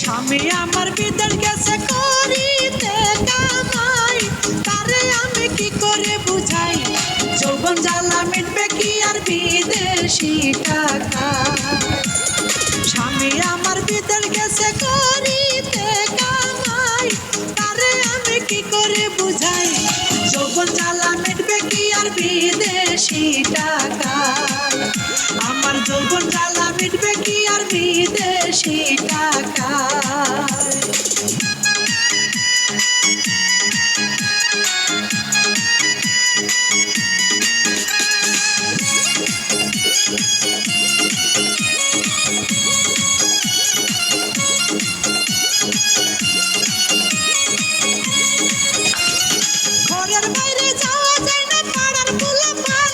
স্বামী আমার বিদেশ গেছে করিতে কামাই, তারে আমি কি করে বুঝাই? যৌবন জ্বালা মিটবে কি আর বিদেশি টাকা? স্বামী আমার বিদেশ গেছে করিতে কামাই, তারে আমি কি করে বুঝাই? যৌবন জ্বালা মিটবে কি আর বিদেশি টাকা? আমার যৌবন জ্বালা মিটবে কি আর বিদেশি টাকা? ঘরের বাইরে যাওয়া যায় না, পাড়ার পোলাপান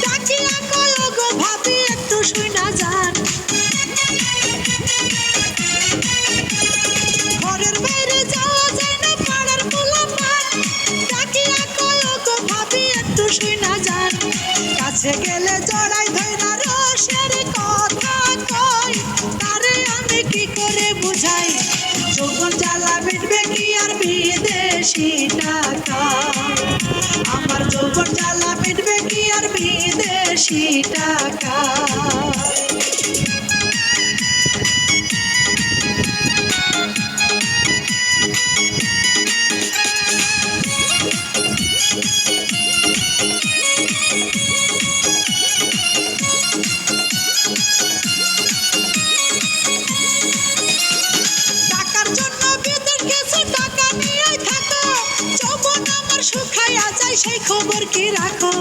ডাকিয়া কয় ওগো ভাবি একটু শুইনা যান। ঘরের বাইরে যাওয়া যায় না, পাড়ার পোলাপান ডাকিয়া কয় ওগো ভাবি একটু শুইনা যান। কাছে গেলে জড়াই ধইরা রসের কথা কয়, তারে আমি কি করে বুঝাই? যৌবন জ্বালা মিটবে কি আর বিদেশি টাকা? আমার যৌবন জ্বালা মিটবে কি আর বিদেশি টাকা? টাকার জন্য বিদেশ গেছে, টাকা নিয়ে থাকো, যৌবন আমার শুকাইয়া যায় সেই খবর কি রাখো?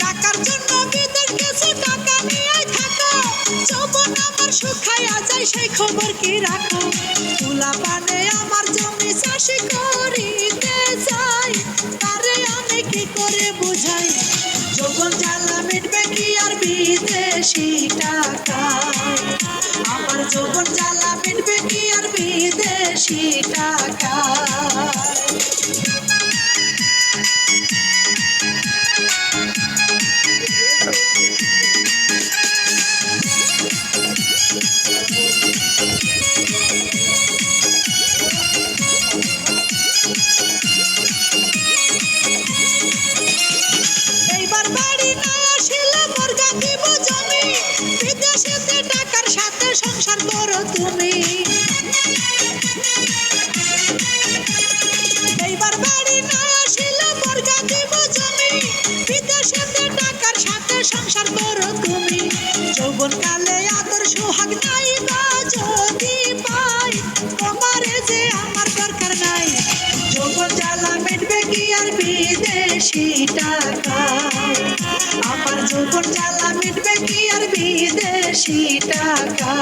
টাকার জন্য বিদেশ গেছে, টাকা নিয়ে থাকো, যৌবন আমার শুকাইয়া যায় সেই খবর কি রাখো? তুলা পানে আমার জমি চাষি করিতে যাই, তারে আমি কি করে বুঝাই? যৌবন জ্বালা মিটবে কি আর বিদেশি টাকা? আমার যৌবন জ্বালা মিটবে কি আর বিদেশি টাকা? এইবার বাড়ি না আসিলে বর্গা দিব জমি, বিদেশেতে টাকার সাথে সংসার করো তুমি। এইবার বাড়ি না আসিলে বর্গা দিব জমি, বিদেশেতে টাকার সাথে সংসার করো তুমি। যৌবন কালে আদর সোহাগ নাই বা যদি পাই, তোমারে যে আমার দরকার নাই। যৌবন জ্বালা মিটবে কি আর বিদেশি টাকা? আমার যৌবন জ্বালা মিটবে কি আর বিদেশি টাকা?